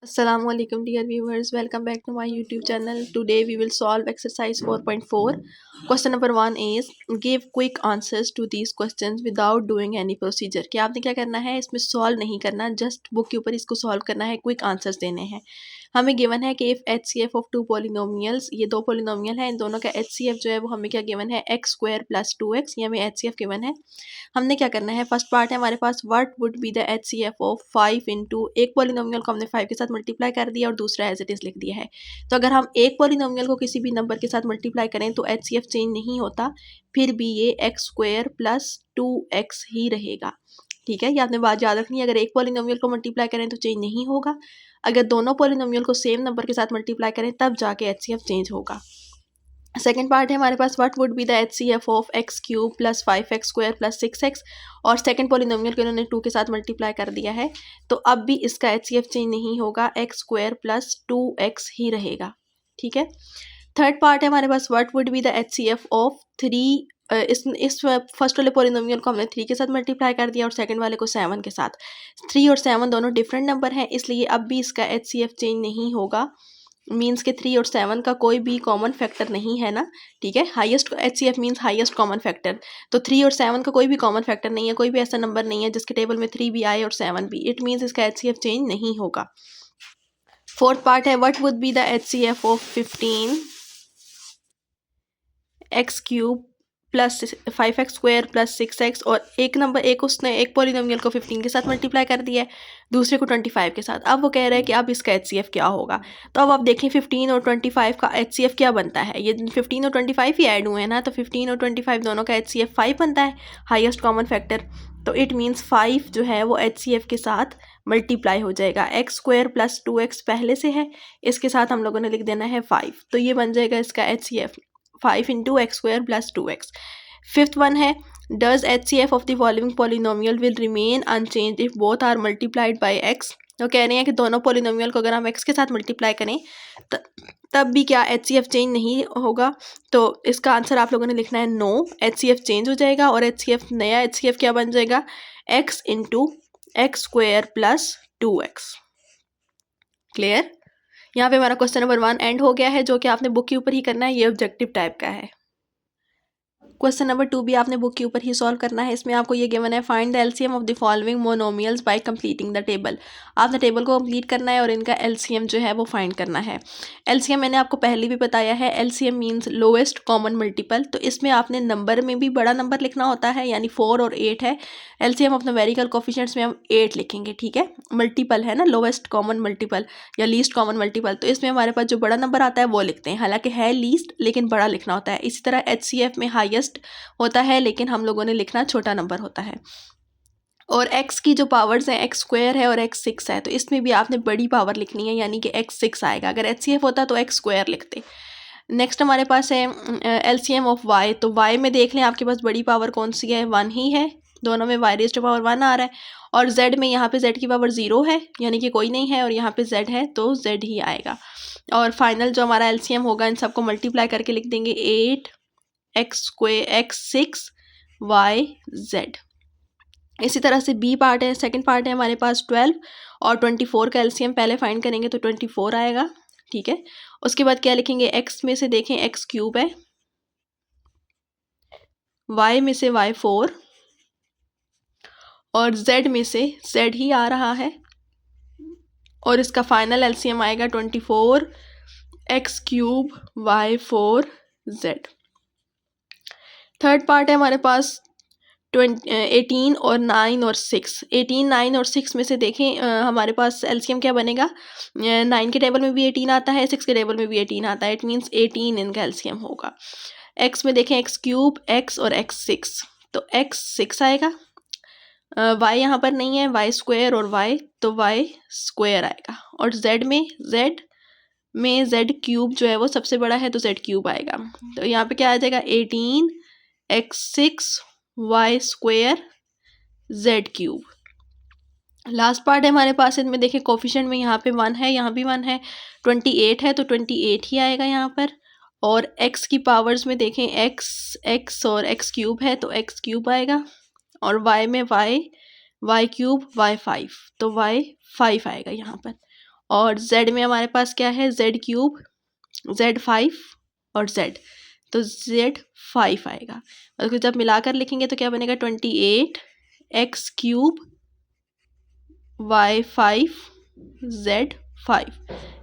Assalamualaikum dear viewers, welcome back to my YouTube channel. Today we will solve exercise 4.4. Question number 1 is give quick answers to these questions without doing any procedure. कि आपने क्या करना है, इसमें solve नहीं करना, just book के ऊपर इसको सॉल्व करना है, क्विक आंसर्स देने हैं। हमें गिवन है कि if HCF of two polynomials, ये दो पॉलिनोमियल है, इन दोनों का HCF जो है वो हमें क्या गिवन है x स्क्वायर प्लस 2x, ये हमें HCF गिवन है। हमने क्या करना है, फर्स्ट पार्ट है हमारे पास what would be the HCF of 5 into, एक पॉलिनोमियल को हमने 5 के साथ मल्टीप्लाई कर दिया और दूसरा एज इट इज लिख दिया है। तो अगर हम एक पॉलिनोमियल को किसी भी नंबर के साथ मल्टीप्लाई करें तो HCF चेंज नहीं होता, फिर भी ये x स्क्वायर प्लस 2x ही रहेगा। ठीक है, ये आपने बात याद रखनी है, अगर एक पॉलिनोमियल को मल्टीप्लाई करें तो चेंज नहीं होगा, अगर दोनों पॉलिनोमियल को सेम नंबर के साथ मल्टीप्लाई करें तब जाके HCF चेंज होगा। सेकेंड पार्ट है हमारे पास what would be the HCF of x cube plus 5x square plus 6x, और सेकेंड पॉलिनोमियल को इन्होंने 2 के साथ मल्टीप्लाई कर दिया है, तो अब भी इसका HCF चेंज नहीं होगा, x स्क्वायर प्लस 2x ही रहेगा। ठीक है, थर्ड पार्ट है हमारे पास what would be the HCF of 3, इस फर्स्ट वाले पॉलिनोमियल को हमने 3 के साथ मल्टीप्लाई कर दिया और सेकंड वाले को 7 के साथ। 3 और 7 दोनों डिफरेंट नंबर हैं, इसलिए अब भी इसका HCF चेंज नहीं होगा, मीन्स के 3 और 7 का कोई भी कॉमन फैक्टर नहीं है ना। ठीक है, highest HCF means highest common factor, तो 3 और 7 का कोई भी कॉमन फैक्टर नहीं है, कोई भी ऐसा नंबर नहीं है जिसके टेबल में 3 भी आए और 7 भी, इट मीन्स इसका HCF चेंज नहीं होगा। फोर्थ पार्ट है what would be the HCF of 15 x cube plus 5x square plus 6x, और उसने एक पॉलिनोमियल को 15 के साथ मल्टीप्लाई कर दिया है, दूसरे को 25 के साथ। अब वो कह रहा है कि अब इसका HCF क्या होगा, तो अब आप देखें 15 और 25 का HCF क्या बनता है, ये 15 और 25 ही ऐड हुए हैं ना, तो 15 और 25 दोनों का HCF 5 बनता है, हाईएस्ट कॉमन फैक्टर, तो इट मीन्स 5 जो है वो HCF के साथ मल्टीप्लाई हो जाएगा। x स्क्वायर प्लस 2x पहले से है, इसके साथ हम लोगों ने लिख देना है 5, तो ये बन जाएगा इसका HCF 5 into x square plus 2x। Fifth one है does HCF of the following polynomial will remain unchanged if both are multiplied by x। तो कह रहे हैं कि दोनों पॉलिनोमियल को अगर हम x के साथ मल्टीप्लाई करें तब भी क्या HCF चेंज नहीं होगा, तो इसका आंसर आप लोगों ने लिखना है नो, HCF चेंज हो जाएगा और नया HCF क्या बन जाएगा, x into x square plus 2x। Clear, यहाँ पे हमारा क्वेश्चन नंबर 1 एंड हो गया है, जो कि आपने बुक के ऊपर ही करना है, ये ऑब्जेक्टिव टाइप का है। क्वेश्चन नंबर 2 भी आपने बुक के ऊपर ही सॉल्व करना है, इसमें आपको ये गिवन है find the LCM of the following monomials bye completing the table. आपने टेबल को कंप्लीट करना है और इनका एलसीएम जो है वो फाइंड करना है। एलसीएम मैंने आपको पहले भी बताया है, LCM means lowest common multiple, तो इसमें आपने नंबर में भी बड़ा नंबर लिखना होता है, यानी 4 और 8 है, एलसीएम ऑफ न्यूमेरिकल कोफिशिएंट्स में हम 8 लिखेंगे। ठीक है, मल्टीपल है ना, लोएस्ट कॉमन मल्टीपल या लीस्ट कॉमन मल्टीपल, तो इसमें हमारे पास जो बड़ा नंबर आता है वो लिखते हैं, हालांकि है लीस्ट लेकिन बड़ा लिखना होता है। इसी तरह HCF में हाईएस्ट होता है लेकिन हम लोगों ने लिखना छोटा नंबर होता है। और x की जो पावर्स हैं, x स्क्वायर है और x 6 है, तो इसमें भी आपने बड़ी पावर लिखनी है, यानी कि x 6 आएगा। अगर HCF होता तो x स्क्वायर लिखते। नेक्स्ट हमारे पास है LCM ऑफ y, तो y में देख लें आपके पास बड़ी पावर कौन सी है, 1 ही है, दोनों में y रेज़्ड टू पावर 1 आ रहा है, और z में यहाँ पे z की पावर 0 है, यानी कि कोई नहीं है, और यहाँ पे z है तो z ही आएगा। और फाइनल जो हमारा LCM होगा, इन सबको मल्टीप्लाई करके लिख देंगे 8 x square x 6 y z। इसी तरह से बी पार्ट है, सेकंड पार्ट है हमारे पास 12 और 24 का एलसीएम पहले फाइंड करेंगे तो 24 आएगा। ठीक है, उसके बाद क्या लिखेंगे, x में से देखें x क्यूब है, y में से y 4 और z में से z ही आ रहा है, और इसका फाइनल एलसीएम आएगा 24 x cube y 4 z। Third part है हमारे पास 18 और 9 और 6, 18 9 और 6 में से देखें हमारे पास एलसीएम क्या बनेगा, 9 के टेबल में भी 18 आता है, 6 के टेबल में भी 18 आता है, इट मीन्स 18 इनका एलसीएम होगा। x में देखें x क्यूब x और x 6, तो x 6 आएगा, y यहाँ पर नहीं है, y स्क्वायर और y, तो y स्क्वायर आएगा, और z में z क्यूब जो है वो सबसे बड़ा है तो z क्यूब आएगा, तो यहाँ पे क्या आ जाएगा 18 x 6 y square z cube. Last part है हमारे पास, इनमें देखिए कोफिशिएंट में यहाँ पे 1 है, यहाँ भी 1 है, 28 है तो 28 ही आएगा यहाँ पर, और x की पावर्स में देखें x और x क्यूब है तो x क्यूब आएगा, और y में y क्यूब y 5, तो y 5 आएगा यहाँ पर, और z में हमारे पास क्या है, z क्यूब, z5 और z, तो z5 आएगा। और जब मिलाकर लिखेंगे तो क्या बनेगा, 28x क्यूब y5 z5।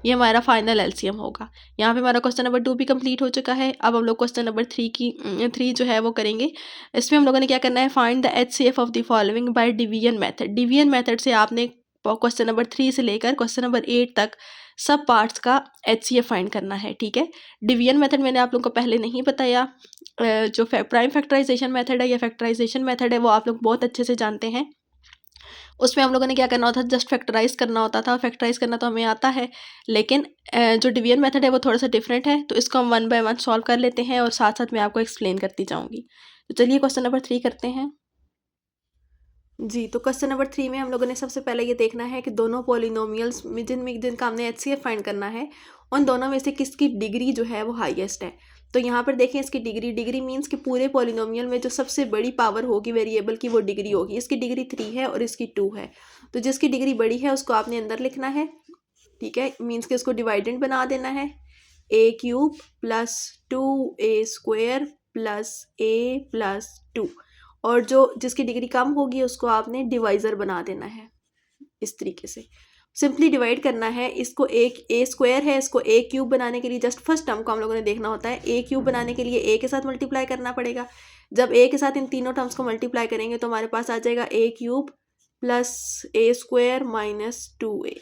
ये हमारा फाइनल एलसीएम होगा। यहाँ पे हमारा क्वेश्चन नंबर 2 भी कंप्लीट हो चुका है। अब हम लोग क्वेश्चन नंबर 3 जो है वो करेंगे। इसमें हम लोगों ने क्या करना है, find the HCF of the following by division method. Division method से आपने क्वेश्चन नंबर 3 से लेकर क्वेश्चन नंबर 8 तक सब पार्ट्स का एचसीएफ फाइंड करना है, ठीक है। डिवीजन मेथड मैंने आप लोगों को पहले नहीं बताया। जो प्राइम फैक्टराइजेशन मेथड है या फैक्टराइजेशन मेथड है वो आप लोग बहुत अच्छे से जानते हैं। उसमें हम लोगों ने क्या करना होता था, जस्ट फैक्टराइज करना होता था। फैक्टराइज करना तो हमें आता है, लेकिन जो डिवीजन मेथड है वो थोड़ा सा डिफरेंट है। तो इसको हम 1 बाय 1 सॉल्व कर लेते हैं और साथ साथ मैं आपको एक्सप्लेन करती जाऊंगी। तो चलिए क्वेश्चन नंबर 3 करते हैं। जी, तो क्वेश्चन नंबर 3 में हम लोगों ने सबसे पहले ये देखना है कि दोनों पॉलिनोमियल्स में जिनका हमने एचसीएफ फाइंड करना है, उन दोनों में से किसकी डिग्री जो है वो हाईएस्ट है। तो यहाँ पर देखें, इसकी डिग्री मीन्स कि पूरे पॉलिनोमियल में जो सबसे बड़ी पावर होगी वेरिएबल की वो डिग्री होगी। इसकी डिग्री 3 है और इसकी 2 है। तो जिसकी डिग्री बड़ी है उसको आपने अंदर लिखना है, ठीक है। मीन्स कि उसको डिवाइडेंड बना देना है, a cube plus 2a² plus a plus 2। और जो जिसकी डिग्री कम होगी उसको आपने डिवाइज़र बना देना है। इस तरीके से सिंपली डिवाइड करना है। इसको एक a² है, इसको a क्यूब बनाने के लिए जस्ट फर्स्ट टर्म को हम लोगों ने देखना होता है। a क्यूब बनाने के लिए a के साथ मल्टीप्लाई करना पड़ेगा। जब a के साथ इन तीनों टर्म्स को मल्टीप्लाई करेंगे तो हमारे पास आ जाएगा a cube plus a² minus 2a।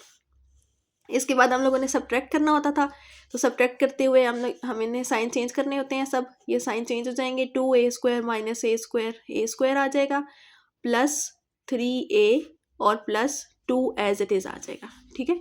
इसके बाद हम लोगों ने सब्ट्रैक्ट करना होता था। तो सब्ट्रैक्ट करते हुए हमें साइन चेंज करने होते हैं सब। ये साइन चेंज हो जाएंगे, 2a² माइनस a² आ जाएगा, प्लस 3a और प्लस 2 एज इट इज़ आ जाएगा, ठीक है।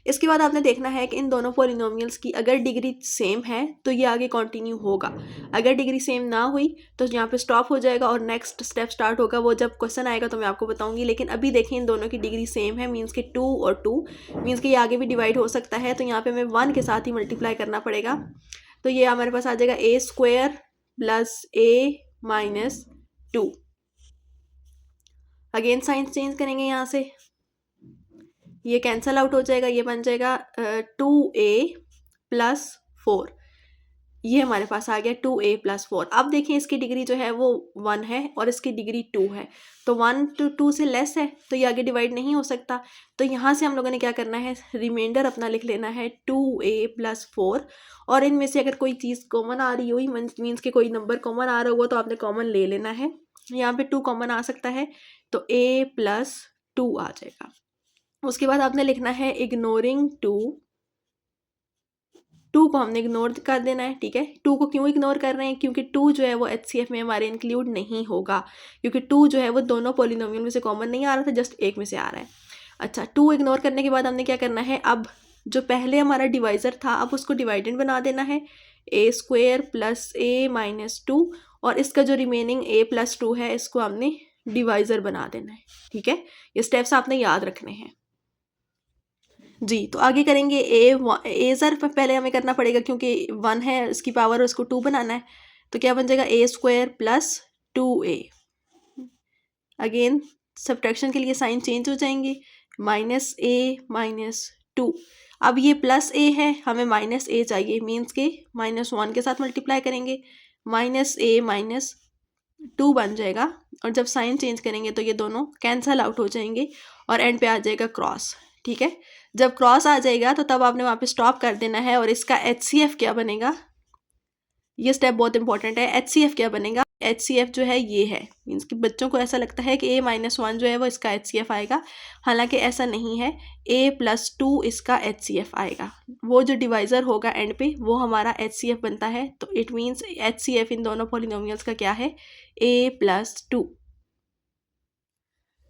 इसके बाद आपने देखना है कि इन दोनों पॉलिनोमियल्स की अगर डिग्री सेम है तो ये आगे कंटिन्यू होगा। अगर डिग्री सेम ना हुई तो यहाँ पे स्टॉप हो जाएगा और नेक्स्ट स्टेप स्टार्ट होगा। वो जब क्वेश्चन आएगा तो मैं आपको बताऊंगी। लेकिन अभी देखें, इन दोनों की डिग्री सेम है, मीन्स कि 2 और 2, मीन्स कि ये आगे भी डिवाइड हो सकता है। तो यहाँ पे हमें 1 के साथ ही मल्टीप्लाई करना पड़ेगा। तो ये हमारे पास आ जाएगा a² plus a minus 2। Again sine change करेंगे, यहाँ से ये कैंसल आउट हो जाएगा, ये बन जाएगा 2a प्लस 4। ये हमारे पास आ गया 2a प्लस 4। अब देखें, इसकी डिग्री जो है वो 1 है और इसकी डिग्री 2 है। तो 1 to 2 से लेस है तो ये आगे डिवाइड नहीं हो सकता। तो यहाँ से हम लोगों ने क्या करना है, रिमाइंडर अपना लिख लेना है 2a प्लस 4। और इनमें से अगर कोई चीज़ कॉमन आ रही हुई, मीन्स कि कोई नंबर कॉमन आ रहा होगा, तो आपने कॉमन ले लेना है। यहाँ पे 2 कॉमन आ सकता है तो a प्लस 2 आ जाएगा। उसके बाद आपने लिखना है इग्नोरिंग 2 को हमने इग्नोर कर देना है, ठीक है। 2 को क्यों इग्नोर कर रहे हैं, क्योंकि 2 जो है वो एचसीएफ में हमारे इंक्लूड नहीं होगा, क्योंकि 2 जो है वो दोनों पॉलिनोमियल में से कॉमन नहीं आ रहा था, जस्ट एक में से आ रहा है। अच्छा, 2 इग्नोर करने के बाद हमने क्या करना है, अब जो पहले हमारा डिवाइज़र था अब उसको डिवाइडेंड बना देना है, a² प्लस a माइनस 2। और इसका जो रिमेनिंग a प्लस 2 है इसको हमने डिवाइज़र बना देना है, ठीक है। ये स्टेप्स आपने याद रखने हैं। जी, तो आगे करेंगे a पहले हमें करना पड़ेगा, क्योंकि 1 है इसकी पावर, उसको 2 बनाना है। तो क्या बन जाएगा, a² plus 2a। Again subtraction के लिए साइन चेंज हो जाएंगे, माइनस a माइनस 2। अब ये प्लस a है, हमें माइनस a चाहिए, मीन्स के -1 के साथ मल्टीप्लाई करेंगे, माइनस a माइनस 2 बन जाएगा। और जब साइन चेंज करेंगे तो ये दोनों कैंसल आउट हो जाएंगे और एंड पे आ जाएगा क्रॉस, ठीक है। जब क्रॉस आ जाएगा तो तब आपने वहाँ पे स्टॉप कर देना है। और इसका एचसीएफ क्या बनेगा, ये स्टेप बहुत इंपॉर्टेंट है। एचसीएफ क्या बनेगा, एचसीएफ जो है ये है, मीन्स कि बच्चों को ऐसा लगता है कि a-1 जो है वो इसका एचसीएफ आएगा, हालांकि ऐसा नहीं है। a प्लस 2 इसका एचसीएफ आएगा, वो जो डिवाइज़र होगा एंड पे वो हमारा एचसीएफ बनता है। तो इट मीन्स एचसीएफ इन दोनों पॉलिनोमियल्स का क्या है, a प्लस 2।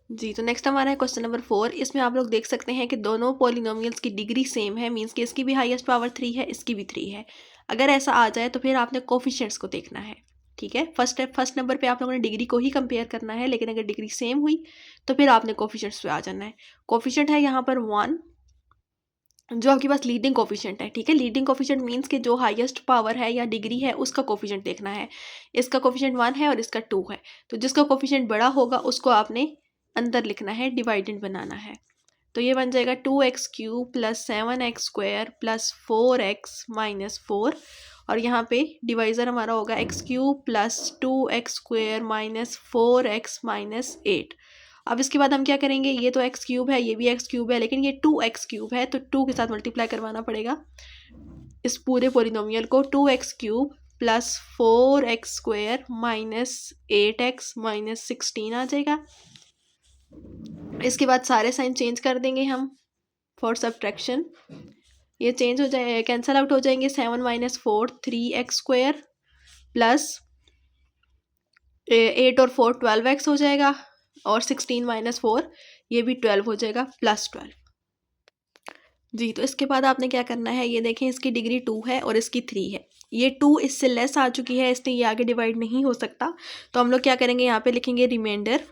जी, तो नेक्स्ट हमारा है क्वेश्चन नंबर 4। इसमें आप लोग देख सकते हैं कि दोनों पॉलिनोमियल्स की डिग्री सेम है, मीन्स कि इसकी भी हाईएस्ट पावर 3 है, इसकी भी 3 है। अगर ऐसा आ जाए तो फिर आपने कोफिशिएंट्स को देखना है, ठीक है। फर्स्ट नंबर पे आप लोगों ने डिग्री को ही कंपेयर करना है, लेकिन अगर डिग्री सेम हुई तो फिर आपने कोफिशिएंट्स पे आ जाना है। कोफिशिएंट है यहाँ पर 1, जो आपके पास लीडिंग कोफिशिएंट है, ठीक है। लीडिंग कोफिशिएंट मीन्स कि जो हाईएस्ट पावर है या डिग्री है उसका कोफिशिएंट देखना है। इसका कोफिशिएंट 1 है और इसका 2 है, तो जिसका कोफिशिएंट बड़ा होगा उसको आपने अंदर लिखना है, डिवाइडेंड बनाना है। तो ये बन जाएगा 2x³ plus 7x² plus 4x-4, और यहाँ पे डिवाइज़र हमारा होगा x³ plus 2x² minus 4x-8। अब इसके बाद हम क्या करेंगे, ये तो x³ है, ये भी x³ है, लेकिन ये 2x³ है तो 2 के साथ मल्टीप्लाई करवाना पड़ेगा इस पूरे पोलिनोमियल को। 2x³ plus 4x² minus 8x minus 16 आ जाएगा। इसके बाद सारे साइन चेंज कर देंगे हम फॉर सब्ट्रैक्शन। ये चेंज हो जाए, कैंसल आउट हो जाएंगे। 7 माइनस 4 3x² प्लस 8 और 4 12x हो जाएगा, और 16 माइनस 4 ये भी 12 हो जाएगा प्लस 12 जी। तो इसके बाद आपने क्या करना है, ये देखें इसकी डिग्री 2 है और इसकी 3 है। ये 2 इससे लेस आ चुकी है, इसलिए ये आगे डिवाइड नहीं हो सकता। तो हम लोग क्या करेंगे, यहाँ पे लिखेंगे reminder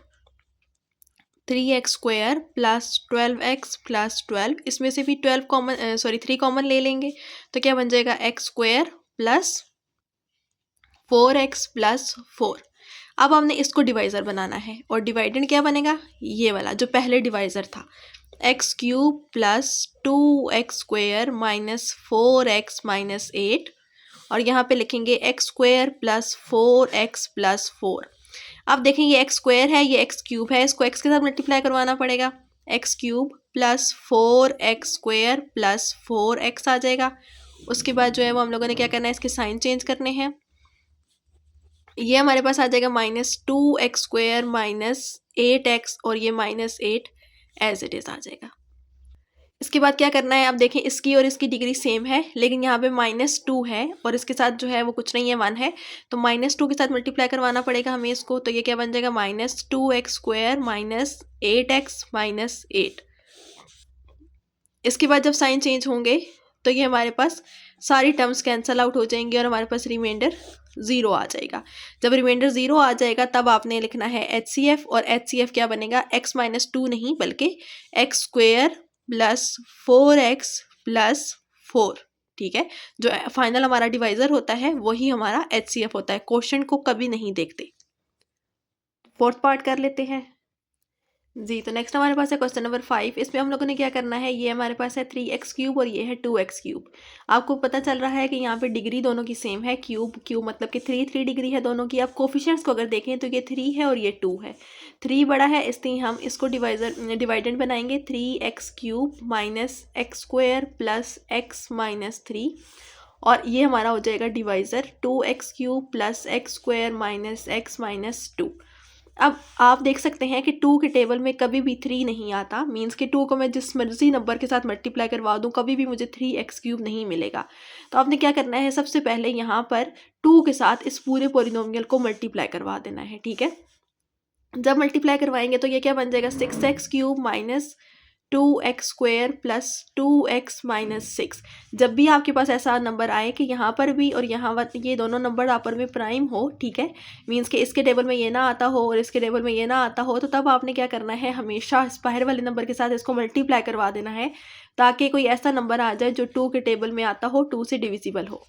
3x² plus 12x plus 12। इसमें से भी 3 कॉमन ले लेंगे, तो क्या बन जाएगा x² प्लस 4x प्लस 4। अब हमने इसको डिवाइज़र बनाना है, और डिवाइडेंड क्या बनेगा, ये वाला जो पहले डिवाइज़र था, x³ plus 2x² minus 4x minus 8, और यहाँ पे लिखेंगे x² प्लस 4x प्लस 4। अब देखें ये x² है, ये x³ है, इसको x के साथ मल्टीप्लाई करवाना पड़ेगा। x³ plus 4x² plus 4x आ जाएगा। उसके बाद जो है वो हम लोगों ने क्या करना है, इसके साइन चेंज करने हैं। ये हमारे पास आ जाएगा माइनस 2x² माइनस 8x, और ये माइनस 8 एज इट इज़ आ जाएगा। इसके बाद क्या करना है, अब देखें इसकी और इसकी डिग्री सेम है, लेकिन यहाँ पे -2 है और इसके साथ जो है वो कुछ नहीं है, 1 है, तो -2 के साथ मल्टीप्लाई करवाना पड़ेगा हमें इसको। तो ये क्या बन जाएगा, -2x² माइनस 8x माइनस 8। इसके बाद जब साइन चेंज होंगे तो ये हमारे पास सारी टर्म्स कैंसल आउट हो जाएंगी और हमारे पास रिमाइंडर 0 आ जाएगा। जब रिमाइंडर 0 आ जाएगा तब आपने लिखना है HCF, और HCF क्या बनेगा, x-2 नहीं बल्कि x² प्लस 4x प्लस 4। ठीक है, जो फाइनल हमारा डिवाइज़र होता है वही हमारा HCF होता है। क्वेश्चन को कभी नहीं देखते। फोर्थ पार्ट कर लेते हैं जी। तो नेक्स्ट हमारे पास है क्वेश्चन नंबर 5। इसमें हम लोगों ने क्या करना है, ये हमारे पास है 3x³ और ये है 2x³। आपको पता चल रहा है कि यहाँ पे डिग्री दोनों की सेम है, क्यूब मतलब कि 3 डिग्री है दोनों की। अब कोफिशिएंट्स को अगर देखें तो ये 3 है और ये 2 है। 3 बड़ा है, इसलिए हम इसको डिवाइडेंड बनाएंगे। 3x³ minus x² plus x minus 3, और ये हमारा हो जाएगा divisor 2x³ plus x² minus x minus 2। अब आप देख सकते हैं कि 2 के टेबल में कभी भी 3 नहीं आता, मींस कि 2 को मैं जिस मर्जी नंबर के साथ मल्टीप्लाई करवा दूं कभी भी मुझे 3x³ नहीं मिलेगा। तो आपने क्या करना है, सबसे पहले यहाँ पर 2 के साथ इस पूरे पोलिनोमियल को मल्टीप्लाई करवा देना है। ठीक है, जब मल्टीप्लाई करवाएंगे तो ये क्या बन जाएगा, 6x³ minus 2x² plus 2x minus 6। जब भी आपके पास ऐसा नंबर आए कि यहाँ पर भी और यहाँ ये दोनों नंबर आपस में प्राइम हो, ठीक है, मींस कि इसके टेबल में ये ना आता हो और इसके टेबल में ये ना आता हो, तो तब आपने क्या करना है, हमेशा इस बाहर वाले नंबर के साथ इसको मल्टीप्लाई करवा देना है, ताकि कोई ऐसा नंबर आ जाए जो 2 के टेबल में आता हो, 2 से डिविजिबल हो।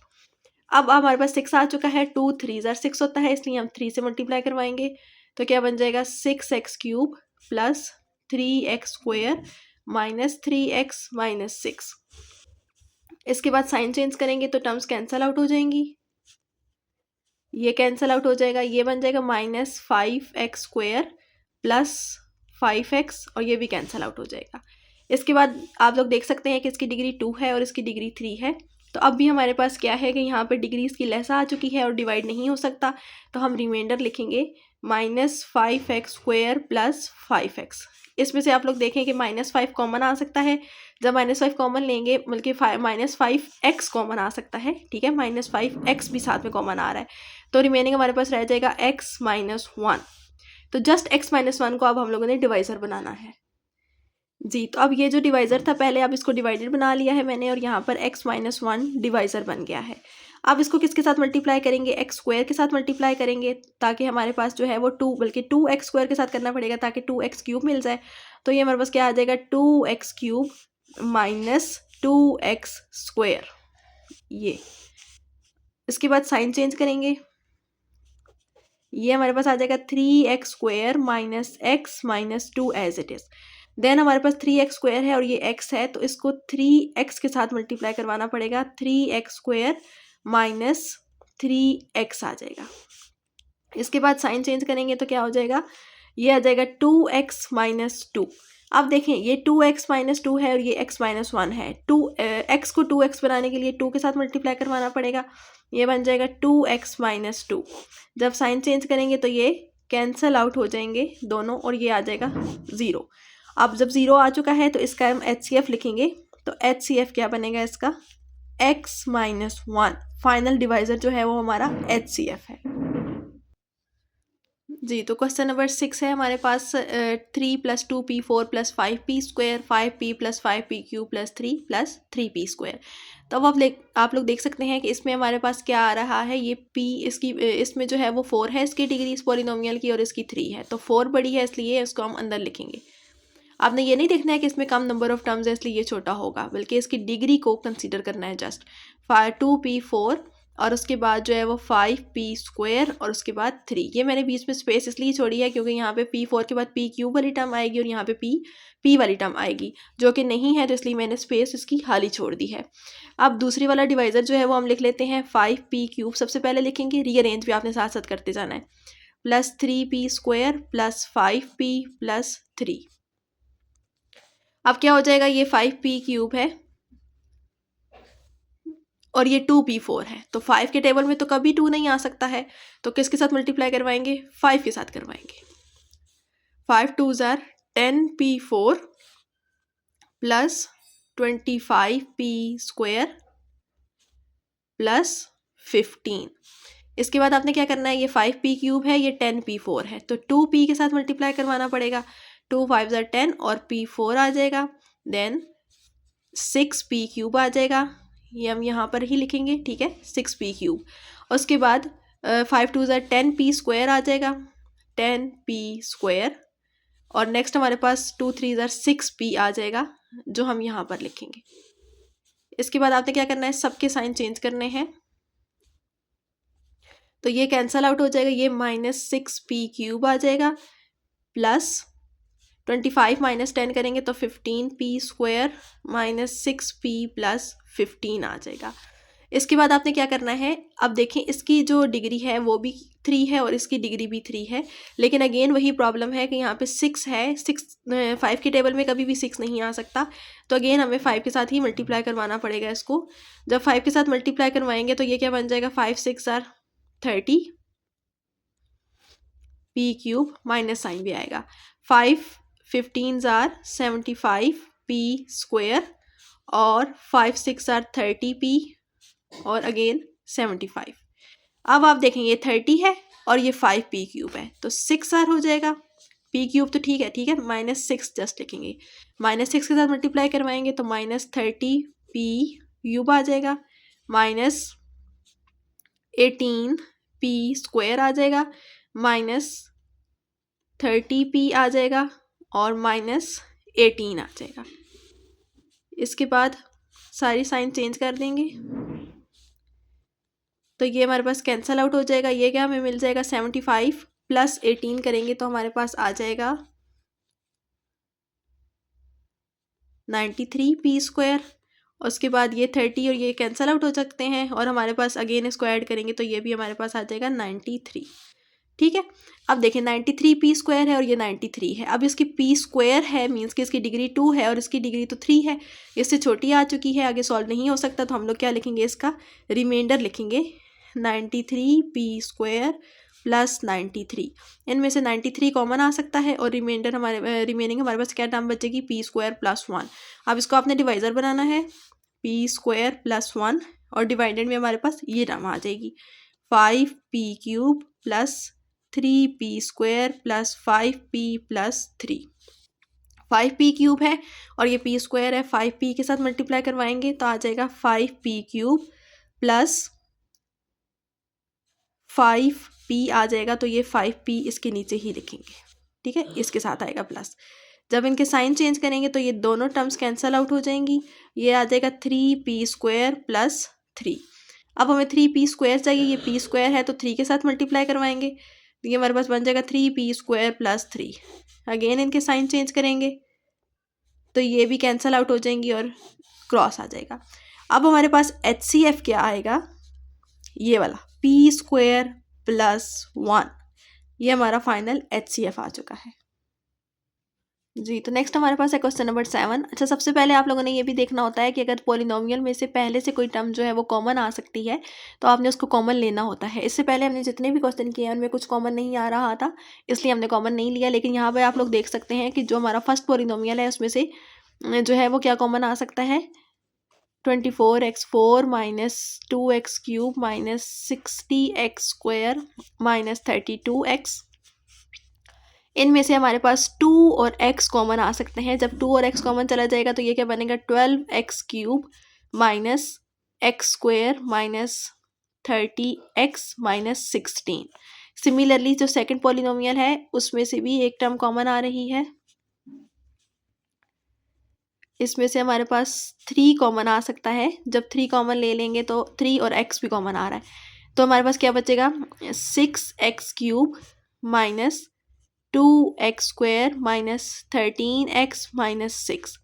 अब हमारे पास 6 आ चुका है, 2 3 6 होता है, इसलिए हम 3 से मल्टीप्लाई करवाएंगे। तो क्या बन जाएगा, 6x³ plus 3x² minus 3x minus 6। इसके बाद साइन चेंज करेंगे तो टर्म्स कैंसल आउट हो जाएंगी, ये कैंसल आउट हो जाएगा, ये बन जाएगा -5x² प्लस 5x, और ये भी कैंसल आउट हो जाएगा। इसके बाद आप लोग देख सकते हैं कि इसकी डिग्री 2 है और इसकी डिग्री 3 है। तो अब भी हमारे पास क्या है कि यहाँ पे डिग्री इसकी लेस आ चुकी है और डिवाइड नहीं हो सकता, तो हम रिमाइंडर लिखेंगे -5x² प्लस 5x। इसमें से आप लोग देखें कि -5 कॉमन आ सकता है। जब -5 कॉमन लेंगे बल्कि -5x कॉमन आ सकता है। ठीक है, -5x भी साथ में कॉमन आ रहा है, तो रिमेनिंग हमारे पास रह जाएगा x माइनस 1। तो जस्ट x माइनस 1 को अब हम लोगों ने डिवाइज़र बनाना है जी। तो अब ये जो डिवाइज़र था पहले, अब इसको डिवाइडेड बना लिया है मैंने, और यहाँ पर x माइनस 1 डिवाइज़र बन गया है। अब इसको किसके साथ मल्टीप्लाई करेंगे, x² के साथ मल्टीप्लाई करेंगे, ताकि हमारे पास जो है वो 2 बल्कि 2x² के साथ करना पड़ेगा ताकि 2x³ मिल जाए। तो ये हमारे पास क्या आ जाएगा, 2x³ माइनस 2x²। ये इसके बाद साइन चेंज करेंगे, ये हमारे पास आ जाएगा 3x² minus x minus 2 as it is. देन हमारे पास 3x² है और ये x है, तो इसको 3x के साथ मल्टीप्लाई करवाना पड़ेगा। 3x² माइनस 3x आ जाएगा। इसके बाद साइन चेंज करेंगे तो क्या हो जाएगा, ये आ जाएगा 2x माइनस 2। अब देखें ये 2x माइनस 2 है और ये x माइनस 1 है। x को 2x बनाने के लिए 2 के साथ मल्टीप्लाई करवाना पड़ेगा। ये बन जाएगा 2x माइनस 2। जब साइन चेंज करेंगे तो ये कैंसल आउट हो जाएंगे दोनों और ये आ जाएगा 0। अब जब 0 आ चुका है तो इसका हम HCF लिखेंगे। तो HCF क्या बनेगा इसका, x माइनस 1। फाइनल डिवाइजर जो है वो हमारा HCF है जी। तो क्वेश्चन नंबर 6 है हमारे पास 3 + 2p 4 + 5p² 5p + 5p³ + 3 + 3p²। तो अब आप लोग देख सकते हैं कि इसमें हमारे पास क्या आ रहा है, ये p इसमें जो है वो 4 है इसकी डिग्री इस पॉलिनोमियल की और इसकी 3 है। तो 4 बड़ी है इसलिए इसको हम अंदर लिखेंगे। आपने ये नहीं देखना है कि इसमें कम नंबर ऑफ टर्म्स है इसलिए ये छोटा होगा, बल्कि इसकी डिग्री को कंसीडर करना है जस्ट। 2p4 और उसके बाद जो है वो 5p² और उसके बाद 3। ये मैंने बीच में स्पेस इसलिए छोड़ी है क्योंकि यहाँ पे p4 के बाद p³ वाली टर्म आएगी और यहाँ पे p वाली टर्म आएगी जो कि नहीं है, तो इसलिए मैंने स्पेस इसकी खाली छोड़ दी है। अब दूसरी वाला डिवाइज़र जो है वो हम लिख लेते हैं 5p³ सबसे पहले लिखेंगे, रीअरेंज भी आपने साथ साथ करते जाना है, plus 3p² plus 5p plus 3। अब क्या हो जाएगा, ये 5p³ है और ये 2p4 है। तो 5 के टेबल में तो कभी 2 नहीं आ सकता है, तो किसके साथ मल्टीप्लाई करवाएंगे, 5 के साथ करवाएंगे। 5 2s are 10p4 plus 25p² plus 15। इसके बाद आपने क्या करना है, ये 5p³ है, ये 10p4 है, तो 2p के साथ मल्टीप्लाई करवाना पड़ेगा। 2 5s are 10 और p4 आ जाएगा। देन 6p³ आ जाएगा, ये हम यहाँ पर ही लिखेंगे, ठीक है, 6p³। उसके बाद 5 2s are 10p² आ जाएगा, 10p²। और नेक्स्ट हमारे पास 2 3s are 6p आ जाएगा जो हम यहाँ पर लिखेंगे। इसके बाद आपने क्या करना है, सबके साइन चेंज करने हैं, तो ये कैंसल आउट हो जाएगा, ये -6p³ आ जाएगा प्लस 25 माइनस 10 करेंगे तो 15p² माइनस 6p प्लस 15 आ जाएगा। इसके बाद आपने क्या करना है, अब देखें इसकी जो डिग्री है वो भी 3 है और इसकी डिग्री भी 3 है, लेकिन अगेन वही प्रॉब्लम है कि यहाँ पे 6 है, 5 के टेबल में कभी भी 6 नहीं आ सकता, तो अगेन हमें 5 के साथ ही मल्टीप्लाई करवाना पड़ेगा इसको। जब 5 के साथ मल्टीप्लाई करवाएंगे तो ये क्या बन जाएगा, 5 6 are 30 p³ माइनस साइन भी आएगा, 5 15s are 75p² और 5 6 are 30p और अगेन 75। अब आप देखेंगे 30 है और ये 5p³ है, तो 6r हो जाएगा। p³ तो ठीक है, -6 जस्ट लिखेंगे, -6 के साथ मल्टीप्लाई करवाएंगे तो -30p³ आ जाएगा, -18p² आ जाएगा, -30p आ जाएगा और -18 आ जाएगा। इसके बाद सारी साइन चेंज कर देंगे तो ये हमारे पास कैंसल आउट हो जाएगा। ये क्या हमें मिल जाएगा, 75 प्लस 18 करेंगे तो हमारे पास आ जाएगा 93p²। उसके बाद ये 30 और ये कैंसल आउट हो सकते हैं और हमारे पास अगेन इसको ऐड करेंगे तो ये भी हमारे पास आ जाएगा 93, ठीक है। अब देखें 93p² है और ये 93 है। अब इसकी p² है मीन्स कि इसकी डिग्री 2 है और इसकी डिग्री तो 3 है, इससे छोटी आ चुकी है, आगे सॉल्व नहीं हो सकता, तो हम लोग क्या लिखेंगे, इसका रिमाइंडर लिखेंगे 93p² प्लस 93। इनमें से 93 कॉमन आ सकता है और रिमाइंडर रिमेनिंग हमारे पास क्या टर्म बचेगी, p² प्लस 1। अब इसको आपने डिवाइज़र बनाना है, p² प्लस 1 और डिवाइडेड में हमारे पास ये टर्म आ जाएगी 5p³ plus 3p² plus 5p plus 3। 5p³ है और ये p² है, 5p के साथ मल्टीप्लाई करवाएंगे तो आ जाएगा 5p³ प्लस 5p आ जाएगा, तो ये 5p इसके नीचे ही लिखेंगे, ठीक है, इसके साथ आएगा प्लस। जब इनके साइन चेंज करेंगे तो ये दोनों टर्म्स कैंसल आउट हो जाएंगी, ये आ जाएगा 3p² प्लस 3। अब हमें 3p² चाहिए, ये p² है तो 3 के साथ मल्टीप्लाई करवाएंगे, ये हमारे पास बन जाएगा 3p² प्लस 3। अगेन इनके साइन चेंज करेंगे तो ये भी कैंसिल आउट हो जाएंगी और क्रॉस आ जाएगा। अब हमारे पास HCF क्या आएगा, ये वाला p² + 1, ये हमारा फाइनल HCF आ चुका है जी। तो नेक्स्ट हमारे पास है क्वेश्चन नंबर 7। अच्छा, सबसे पहले आप लोगों ने ये भी देखना होता है कि अगर पॉलिनोमियल में से पहले से कोई टर्म जो है वो कॉमन आ सकती है तो आपने उसको कॉमन लेना होता है। इससे पहले हमने जितने भी क्वेश्चन किए हैं उनमें कुछ कॉमन नहीं आ रहा था, इसलिए हमने कॉमन नहीं लिया। लेकिन यहाँ पर आप लोग देख सकते हैं कि जो हमारा फर्स्ट पॉलिनोमियल है उसमें से जो है वो क्या कॉमन आ सकता है, 24x4 - 2x³ - 60x² - 32x। इनमें से हमारे पास 2 और x कॉमन आ सकते हैं। जब 2 और x कॉमन चला जाएगा तो ये क्या बनेगा, 12x³ - x² - 30x - 16। सिमिलरली जो सेकंड पॉलिनोमियल है उसमें से भी एक टर्म कॉमन आ रही है, इसमें से हमारे पास 3 कॉमन आ सकता है। जब 3 कॉमन ले लेंगे तो 3 और x भी कॉमन आ रहा है, तो हमारे पास क्या बचेगा, 6x³ - 2x² - 13x - 6।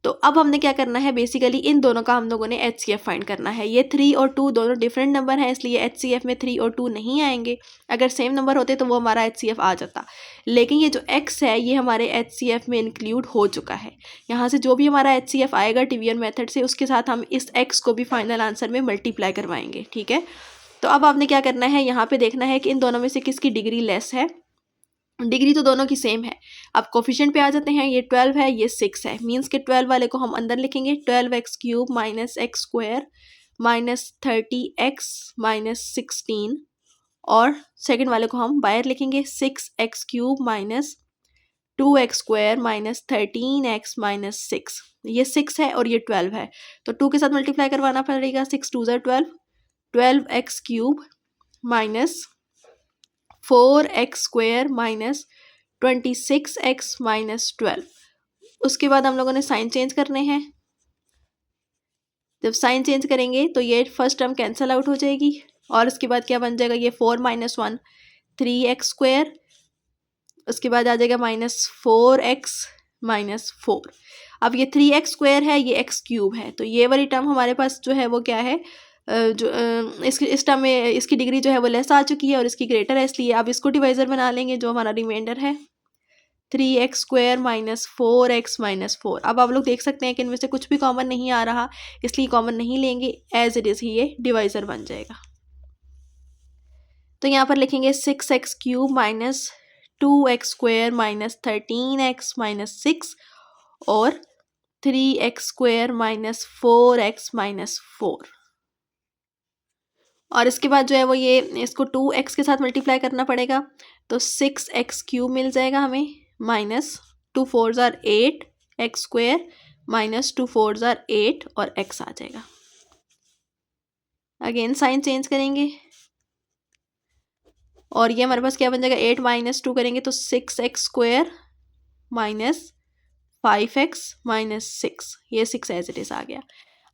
तो अब हमने क्या करना है, बेसिकली इन दोनों का हम लोगों ने HCF फाइंड करना है। ये 3 और 2 दोनों डिफरेंट नंबर हैं, इसलिए HCF में 3 और 2 नहीं आएंगे। अगर सेम नंबर होते तो वो हमारा HCF आ जाता, लेकिन ये जो x है ये हमारे HCF में इंक्लूड हो चुका है। यहाँ से जो भी हमारा HCF आएगा डिवीजन मेथड से, उसके साथ हम इस x को भी फाइनल आंसर में मल्टीप्लाई करवाएंगे, ठीक है। तो अब आपने क्या करना है, यहाँ पे देखना है कि इन दोनों में से किसकी डिग्री लेस है। डिग्री तो दोनों की सेम है। अब कोफिशिएंट पे आ जाते हैं, ये 12 है, ये 6 है, मीन्स के 12 वाले को हम अंदर लिखेंगे, 12x³ - x² - 30x - 16, और सेकंड वाले को हम बाहर लिखेंगे, 6x³ - 2x² - 13x - 6। ये 6 है और ये 12 है, तो 2 के साथ मल्टीप्लाई करवाना पड़ेगा, 6 2 12, 12x³ - 4x² - 26x - 12। उसके बाद हम लोगों ने साइन चेंज करने हैं। जब साइन चेंज करेंगे तो ये फर्स्ट टर्म कैंसिल आउट हो जाएगी, और उसके बाद क्या बन जाएगा, ये 4 - 1 3x², उसके बाद आ जाएगा -4x - 4। अब ये 3x² है, ये x³ है, तो ये वाली टर्म हमारे पास जो है वो क्या है, इस टर्म में इसकी डिग्री जो है वो लेस आ चुकी है और इसकी ग्रेटर है, इसलिए अब इसको डिवाइजर बना लेंगे, जो हमारा रिमाइंडर है 3x² - 4x - 4। अब आप लोग देख सकते हैं कि इनमें से कुछ भी कॉमन नहीं आ रहा, इसलिए कॉमन नहीं लेंगे, एज इट इज़ ही ये डिवाइजर बन जाएगा। तो यहाँ पर लिखेंगे 6x³ - 2x² - 13x - 6 और 3x² - 4x - 4। और इसके बाद जो है वो ये इसको 2x के साथ मल्टीप्लाई करना पड़ेगा, तो 6x³ मिल जाएगा हमें, -2 4s are 8 x² -2 4s are 8 और x आ जाएगा। अगेन साइन चेंज करेंगे और ये हमारे पास क्या बन जाएगा, 8 - 2 करेंगे तो 6x² - 5x - 6, ये 6 एज इट इज़ आ गया।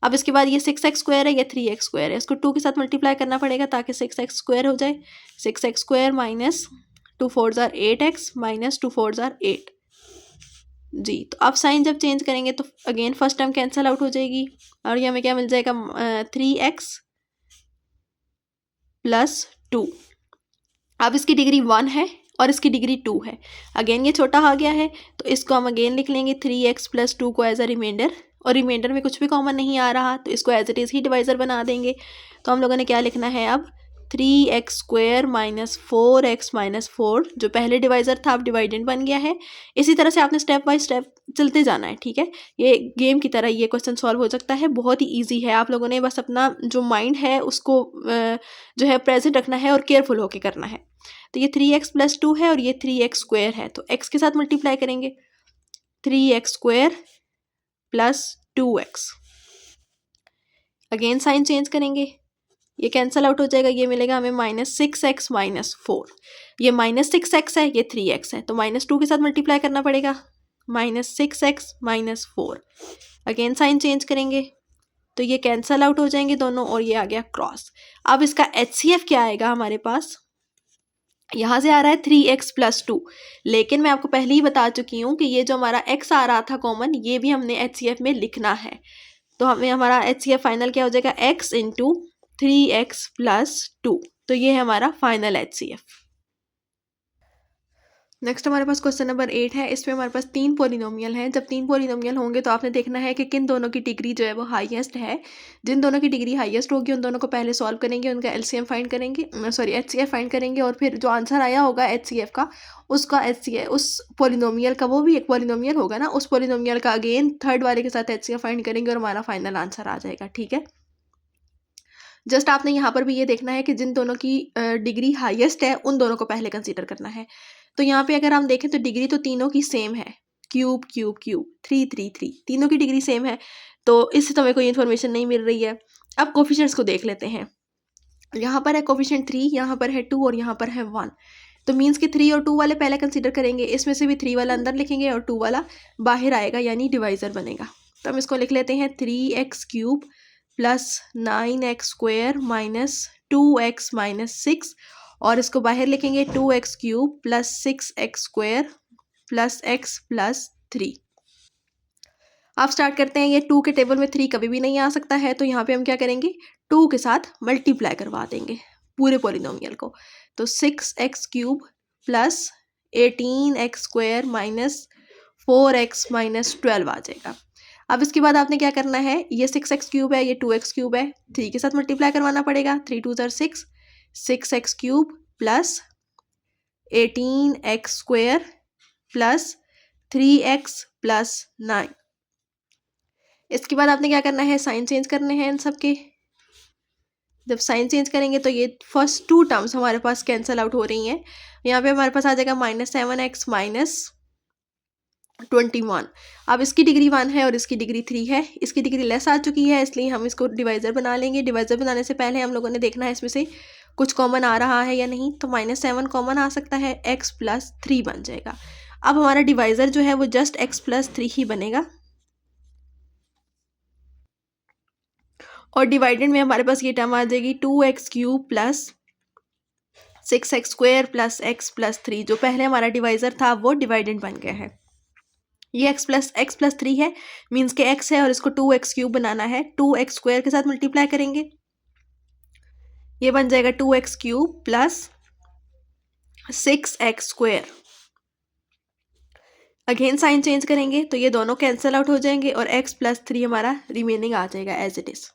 अब इसके बाद ये 6x² है, ये 3x² है, इसको 2 के साथ मल्टीप्लाई करना पड़ेगा ताकि 6x² हो जाए, 6x² - 2 4s are 8x - 2 4s are 8 जी। तो अब साइन जब चेंज करेंगे तो again first term cancel out हो जाएगी, और ये हमें क्या मिल जाएगा, 3x + 2। अब इसकी डिग्री 1 है और इसकी डिग्री 2 है, अगेन ये छोटा आ गया है, तो इसको हम अगेन लिख लेंगे 3x + 2 को एज अ रिमाइंडर, और रिमाइंडर में कुछ भी कॉमन नहीं आ रहा तो इसको एज इट इज़ ही डिवाइजर बना देंगे। तो हम लोगों ने क्या लिखना है अब, 3x² - 4x - 4, जो पहले डिवाइजर था अब डिवाइडेंड बन गया है। इसी तरह से आपने स्टेप बाय स्टेप चलते जाना है, ठीक है। ये गेम की तरह ये क्वेश्चन सॉल्व हो सकता है, बहुत ही ईजी है। आप लोगों ने बस अपना जो माइंड है उसको जो है प्रेजेंट रखना है और केयरफुल होकर करना है। तो ये 3x + 2 है और ये 3x² है, तो x के साथ मल्टीप्लाई करेंगे, 3x² + 2x। Again sine change करेंगे, ये कैंसिल आउट हो जाएगा, ये मिलेगा हमें -6x - 4। ये -6x है, ये 3x है, तो -2 के साथ मल्टीप्लाई करना पड़ेगा, -6x - 4। अगेन साइन चेंज करेंगे तो ये कैंसिल आउट हो जाएंगे दोनों, और ये आ गया क्रॉस। अब इसका HCF क्या आएगा हमारे पास, यहाँ से आ रहा है 3x+2, लेकिन मैं आपको पहले ही बता चुकी हूँ कि ये जो हमारा x आ रहा था कॉमन, ये भी हमने HCF में लिखना है। तो हमें हमारा HCF फाइनल क्या हो जाएगा, x इंटू 3x+2। तो ये है हमारा फाइनल HCF। नेक्स्ट हमारे पास क्वेश्चन नंबर 8 है। इसमें हमारे पास 3 पॉलिनोमियल हैं। जब 3 पॉलिनोमियल होंगे तो आपने देखना है कि किन दोनों की डिग्री जो है वो हाईएस्ट है। जिन दोनों की डिग्री हाईएस्ट होगी उन दोनों को पहले सॉल्व करेंगे, उनका एलसीएम फाइंड करेंगे, सॉरी एचसीएफ फाइंड करेंगे, और फिर जो आंसर आया होगा एचसीएफ का, उसका एचसीएफ उस पॉलिनोमियल का, वो भी एक पॉलिनोमियल होगा ना, उस पॉलिनोमियल का अगेन थर्ड वाले के साथ एचसीएफ फाइंड करेंगे और हमारा फाइनल आंसर आ जाएगा। ठीक है, जस्ट आपने यहाँ पर भी ये देखना है कि जिन दोनों की डिग्री हाईएस्ट है उन दोनों को पहले कंसीडर करना है। तो यहाँ पे अगर हम देखें तो डिग्री तो तीनों की सेम है, क्यूब क्यूब क्यूब 3 3 3, तीनों की डिग्री सेम है, तो इससे तो हमें कोई इन्फॉर्मेशन नहीं मिल रही है। अब कोफिशिएंट्स को देख लेते हैं। यहाँ पर है कोफिशिएंट 3, यहाँ पर है 2 और यहाँ पर है 1। तो मीन्स कि 3 और 2 वाले पहले कंसीडर करेंगे, इसमें से भी 3 वाला अंदर लिखेंगे और 2 वाला बाहर आएगा, यानी डिवाइजर बनेगा। तो हम इसको लिख लेते हैं 3x³ plus 9x² minus 2x minus 6, और इसको बाहर लिखेंगे 2x³ plus 6x² plus x plus 3। आप स्टार्ट करते हैं। ये 2 के टेबल में 3 कभी भी नहीं आ सकता है, तो यहाँ पे हम क्या करेंगे, 2 के साथ मल्टीप्लाई करवा देंगे पूरे पॉलिनोमियल को। तो 6x³ plus 18x² minus 4x minus 12 आ जाएगा। अब इसके बाद आपने क्या करना है, ये 6x³ है, ये 2x³ है, 3 के साथ मल्टीप्लाई करवाना पड़ेगा। 3 2 6, 6x³ plus 18x² plus 3x plus 9। इसके बाद आपने क्या करना है, साइन चेंज करने हैं इन सब के। जब साइन चेंज करेंगे तो ये फर्स्ट 2 टर्म्स हमारे पास कैंसिल आउट हो रही हैं। यहाँ पे हमारे पास आ जाएगा -7x माइनस 21। अब इसकी डिग्री 1 है और इसकी डिग्री 3 है, इसकी डिग्री लेस आ चुकी है, इसलिए हम इसको डिवाइज़र बना लेंगे। डिवाइज़र बनाने से पहले हम लोगों ने देखना है इसमें से कुछ कॉमन आ रहा है या नहीं। तो -7 कॉमन आ सकता है, x प्लस 3 बन जाएगा। अब हमारा डिवाइज़र जो है वो जस्ट x प्लस 3 ही बनेगा, और डिवाइडेड में हमारे पास ये टर्म आ जाएगी 2x³ plus 6x² plus x plus 3। जो पहले हमारा डिवाइज़र था वो डिवाइडेड बन गया है। ये x प्लस 3 है, मीन्स के x है और इसको 2x³ बनाना है। 2x² के साथ मल्टीप्लाई करेंगे, ये बन जाएगा 2x³ plus 6x²। Again sine change करेंगे तो ये दोनों कैंसिल आउट हो जाएंगे और x प्लस 3 हमारा रिमेनिंग आ जाएगा एज इट इज़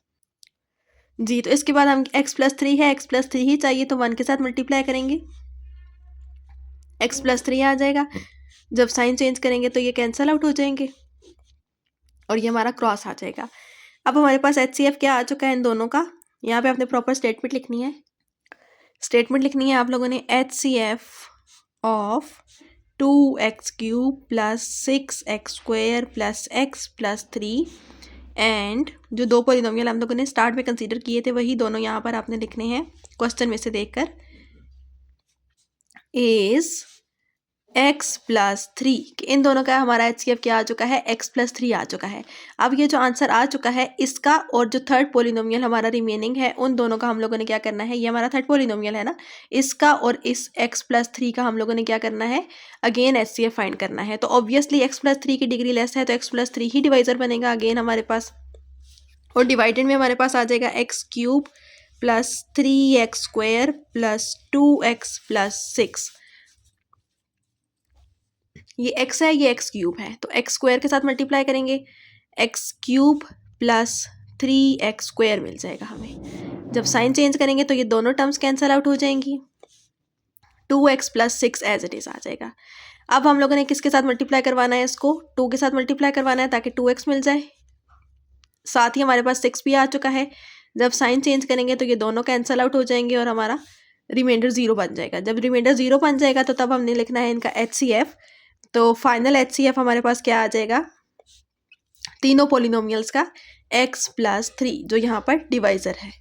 जी। तो इसके बाद हम x प्लस 3 है, x प्लस 3 ही चाहिए, तो 1 के साथ मल्टीप्लाई करेंगे, x प्लस 3 आ जाएगा। जब साइन चेंज करेंगे तो ये कैंसिल आउट हो जाएंगे और ये हमारा क्रॉस आ जाएगा। अब हमारे पास HCF क्या आ चुका है इन दोनों का। यहाँ पे आपने प्रॉपर स्टेटमेंट लिखनी है। स्टेटमेंट लिखनी है आप लोगों ने, HCF of 2x³ plus 6x² plus x plus 3 and जो 2 पॉलिनोमियल हम लोगों ने स्टार्ट में कंसीडर किए थे वही दोनों यहाँ पर आपने लिखने हैं क्वेश्चन में से देखकर, इज x प्लस 3। इन दोनों का हमारा HCF क्या आ चुका है, x प्लस 3 आ चुका है। अब ये जो आंसर आ चुका है इसका और जो थर्ड पॉलिनोमियल हमारा रिमेनिंग है उन दोनों का हम लोगों ने क्या करना है, ये हमारा थर्ड पॉलिनोमियल है ना, इसका और इस x प्लस 3 का हम लोगों ने क्या करना है, अगेन HCF फाइंड करना है। तो ऑब्वियसली x प्लस 3 की डिग्री लेस है तो x प्लस 3 ही डिवाइजर बनेगा अगेन हमारे पास, और डिवाइडेड में हमारे पास आ जाएगा x³ plus 3x² plus 2x plus 6। ये x है, ये x³ है, तो x² के साथ मल्टीप्लाई करेंगे, x³ प्लस 3x² मिल जाएगा हमें। जब साइन चेंज करेंगे तो ये दोनों टर्म्स कैंसिल आउट हो जाएंगी, 2x plus 6 as it is आ जाएगा। अब हम लोगों ने किसके साथ मल्टीप्लाई करवाना है, इसको 2 के साथ मल्टीप्लाई करवाना है ताकि 2x मिल जाए, साथ ही हमारे पास 6 भी आ चुका है। जब साइन चेंज करेंगे तो ये दोनों कैंसिल आउट हो जाएंगे और हमारा रिमाइंडर 0 बन जाएगा। जब रिमाइंडर 0 बन जाएगा तो तब हमने लिखना है इनका HCF। तो फाइनल HCF हमारे पास क्या आ जाएगा, तीनों पॉलिनोमियल्स का x प्लस 3 जो यहाँ पर डिवाइजर है।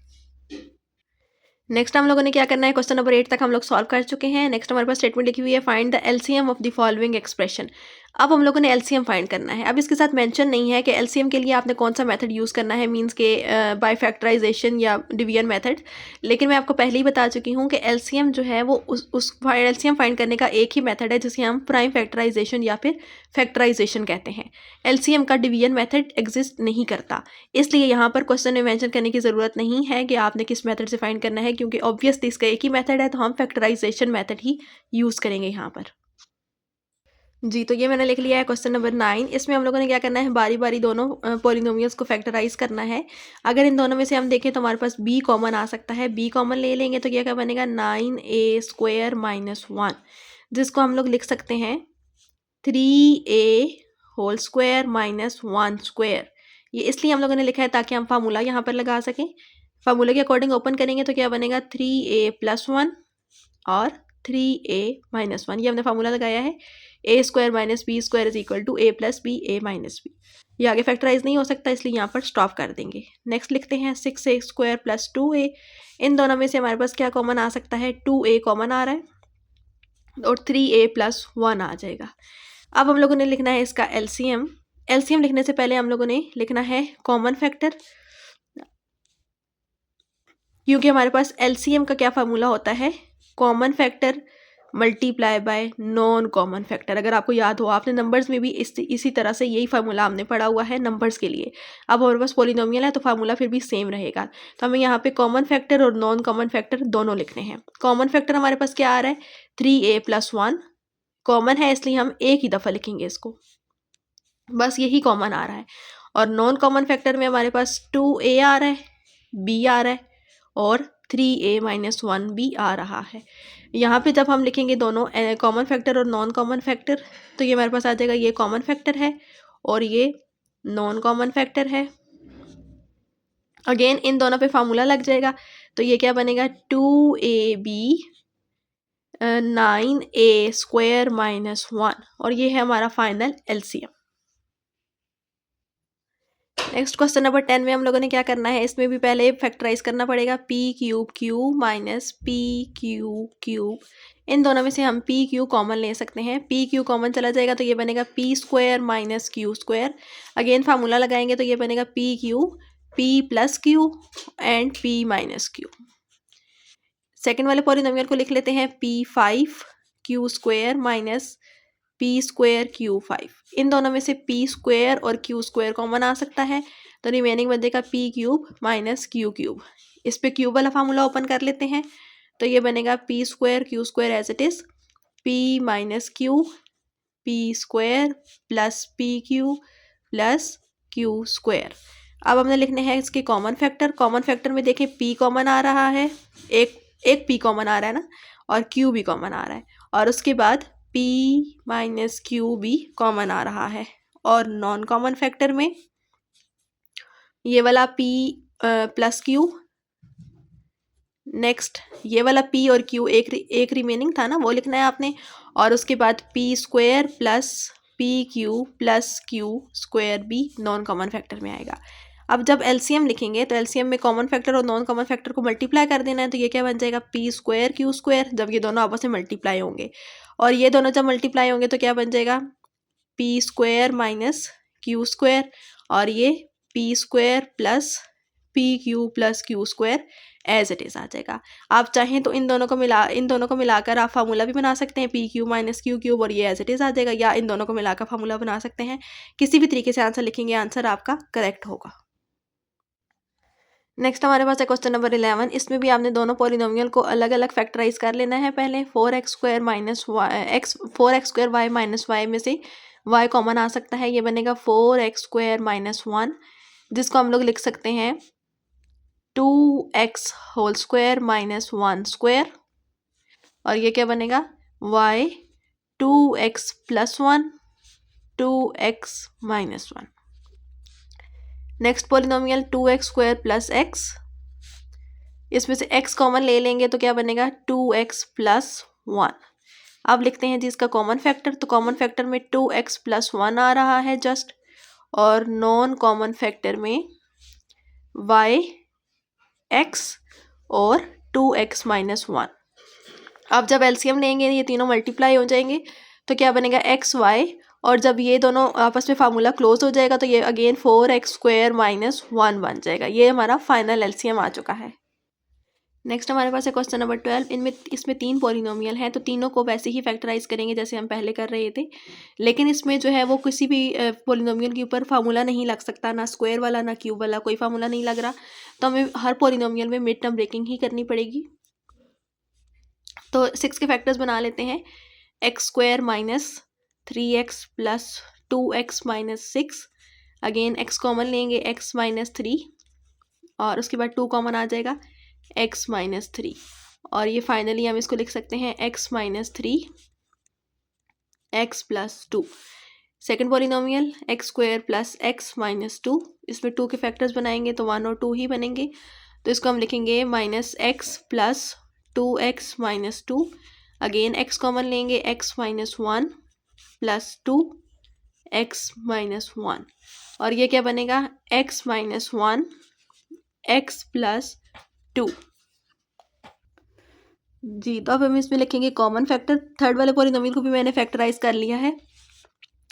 नेक्स्ट हम लोगों ने क्या करना है, क्वेश्चन नंबर 8 तक हम लोग सॉल्व कर चुके हैं। नेक्स्ट हमारे पास स्टेटमेंट लिखी हुई है, find the LCM of the following expression. अब हम लोगों ने एलसीएम फाइंड करना है। अब इसके साथ मेंशन नहीं है कि एलसीएम के लिए आपने कौन सा मेथड यूज़ करना है, मींस के बाय फैक्टराइजेशन या डिवीजन मेथड, लेकिन मैं आपको पहले ही बता चुकी हूँ कि एलसीएम जो है वो उस एलसीएम फाइंड करने का एक ही मेथड है जिसे हम प्राइम फैक्टराइजेशन या फिर फैक्टराइजेशन कहते हैं। एलसीएम का डिवीजन मेथड एग्जिस्ट नहीं करता, इसलिए यहाँ पर क्वेश्चन में मेंशन करने की ज़रूरत नहीं है कि आपने किस मेथड से फाइंड करना है, क्योंकि ऑब्वियसली इसका एक ही मेथड है, तो हम फैक्टराइजेशन मेथड ही यूज़ करेंगे यहाँ पर। जी, तो ये मैंने लिख लिया है क्वेश्चन नंबर 9। इसमें हम लोगों ने क्या करना है, बारी बारी दोनों पॉलिनोमियल्स को फैक्टराइज करना है। अगर इन दोनों में से हम देखें तो हमारे पास b कॉमन आ सकता है। b कॉमन ले लेंगे तो क्या बनेगा 9a² माइनस 1, जिसको हम लोग लिख सकते हैं 3a² माइनस 1²। ये इसलिए हम लोगों ने लिखा है ताकि हम फार्मूला यहाँ पर लगा सकें। फार्मूला के अकॉर्डिंग ओपन करेंगे तो क्या बनेगा 3a+1 और 3a माइनस 1। ये हमने फार्मूला लगाया है, a² minus b² is equal to a plus B a minus B. ये आगे फैक्टराइज नहीं हो सकता, इसलिए यहाँ पर स्टॉप कर देंगे। नेक्स्ट लिखते हैं 6a² प्लस 2a। इन दोनों में से हमारे पास क्या कॉमन आ सकता है, 2a कॉमन आ रहा है और 3a प्लस 1 आ जाएगा। अब हम लोगों ने लिखना है इसका एलसीएम। एलसीएम लिखने से पहले हम लोगों ने लिखना है कॉमन फैक्टर, क्योंकि हमारे पास एलसीएम का क्या फार्मूला होता है, common factor multiply by non common factor. अगर आपको याद हो, आपने नंबर्स में भी इसी तरह से यही फार्मूला हमने पढ़ा हुआ है नंबर्स के लिए। अब हमारे पास पॉलिनोमियल है तो फार्मूला फिर भी सेम रहेगा। तो हमें यहाँ पे कॉमन फैक्टर और नॉन कॉमन फैक्टर दोनों लिखने हैं। कॉमन फैक्टर हमारे पास क्या आ रहा है, 3a+1 कॉमन है, इसलिए हम एक ही दफ़ा लिखेंगे इसको, बस यही कॉमन आ रहा है। और नॉन कॉमन फैक्टर में हमारे पास 2a आ रहा है, b आ रहा है और 3a माइनस 1 भी आ रहा है। यहाँ पे जब हम लिखेंगे दोनों कॉमन फैक्टर और नॉन कॉमन फैक्टर, तो ये हमारे पास आ जाएगा, ये कॉमन फैक्टर है और ये नॉन कॉमन फैक्टर है। अगेन इन दोनों पे फार्मूला लग जाएगा, तो ये क्या बनेगा 2ab 9a² माइनस 1, और ये है हमारा final LCM. Next question number 10 में हम लोगों ने क्या करना है, इसमें भी पहले फैक्टराइज करना पड़ेगा p³ माइनस p³। इन दोनों में से हम p³ कॉमन ले सकते हैं। p³ कॉमन चला जाएगा तो ये बनेगा p² minus q²। Again formula लगाएंगे तो ये बनेगा p³ p plus q and p minus q। Second वाले पॉलिनोमियल को लिख लेते हैं p5q² माइनस p² q5। इन दोनों में से p² और q² कॉमन आ सकता है, तो रिमेनिंग बनेगा p³ माइनस q³। इस पे क्यूब वाला फार्मूला ओपन कर लेते हैं, तो ये बनेगा p² q² as it is p minus q p² plus pq plus q²। अब हमने लिखने हैं इसके कॉमन फैक्टर। कॉमन फैक्टर में देखें p कॉमन आ रहा है, एक p कॉमन आ रहा है ना, और q भी कॉमन आ रहा है, और उसके बाद p माइनस q भी कॉमन आ रहा है। और नॉन कॉमन फैक्टर में ये वाला p प्लस q, नेक्स्ट ये वाला p और q एक रिमेनिंग था ना, वो लिखना है आपने, और उसके बाद p² plus pq plus q² भी नॉन कॉमन फैक्टर में आएगा। अब जब एलसीएम लिखेंगे तो एलसीएम में कॉमन फैक्टर और नॉन कॉमन फैक्टर को मल्टीप्लाई कर देना है, तो ये क्या बन जाएगा p² q², जब ये दोनों आपस में मल्टीप्लाई होंगे, और ये दोनों जब मल्टीप्लाई होंगे तो क्या बन जाएगा p² माइनस q², और ये p² plus pq plus q² as it is आ जाएगा। आप चाहें तो इन दोनों को मिलाकर आप फार्मूला भी बना सकते हैं pq माइनस q³ और ये एज इट इज़ आ जाएगा, या इन दोनों को मिलाकर फार्मूला बना सकते हैं। किसी भी तरीके से आंसर लिखेंगे, आंसर आपका करेक्ट होगा। नेक्स्ट हमारे पास है क्वेश्चन नंबर 11। इसमें भी आपने दोनों पॉलिनोमियल को अलग अलग फैक्टराइज कर लेना है। पहले 4x² minus y minus y में से y कॉमन आ सकता है, ये बनेगा 4x² माइनस 1, जिसको हम लोग लिख सकते हैं 2x² माइनस 1², और ये क्या बनेगा y 2x plus 1 2x minus 1। Next polynomial 2x² plus x, इसमें से x कॉमन ले लेंगे तो क्या बनेगा 2x प्लस 1। अब लिखते हैं जी इसका कॉमन फैक्टर, तो कॉमन फैक्टर में 2x प्लस 1 आ रहा है जस्ट, और नॉन कॉमन फैक्टर में y x और 2x माइनस 1। अब जब एलसीएम लेंगे ये तीनों मल्टीप्लाई हो जाएंगे, तो क्या बनेगा xy और जब ये दोनों आपस में फार्मूला क्लोज हो जाएगा तो ये अगेन 4x² माइनस 1 बन जाएगा। ये हमारा फाइनल एलसीएम आ चुका है। नेक्स्ट हमारे पास है क्वेश्चन नंबर 12। इसमें 3 पॉलिनोमियल हैं, तो तीनों को वैसे ही फैक्टराइज करेंगे जैसे हम पहले कर रहे थे, लेकिन इसमें जो है वो किसी भी पॉलिनोमियल के ऊपर फार्मूला नहीं लग सकता, ना स्क्वायर वाला ना क्यूब वाला, कोई फार्मूला नहीं लग रहा, तो हमें हर पॉलिनोमियल में मिड टर्म ब्रेकिंग ही करनी पड़ेगी। तो 6 के फैक्टर्स बना लेते हैं। x² minus 3x plus 2x minus 6, again x common लेंगे, x माइनस 3 और उसके बाद 2 कॉमन आ जाएगा, x माइनस 3, और ये फाइनली हम इसको लिख सकते हैं x minus 3 x plus 2। Second polynomial x² plus x minus 2, इसमें 2 के फैक्टर्स बनाएंगे तो 1 और 2 ही बनेंगे, तो इसको हम लिखेंगे minus x plus 2x minus 2, again x common लेंगे, x minus 1 plus 2 x minus 1, और ये क्या बनेगा x माइनस 1 x प्लस 2 जी। तो अब हम इसमें लिखेंगे कॉमन फैक्टर। थर्ड वाले पॉलिनोमियल को भी मैंने फैक्टराइज कर लिया है,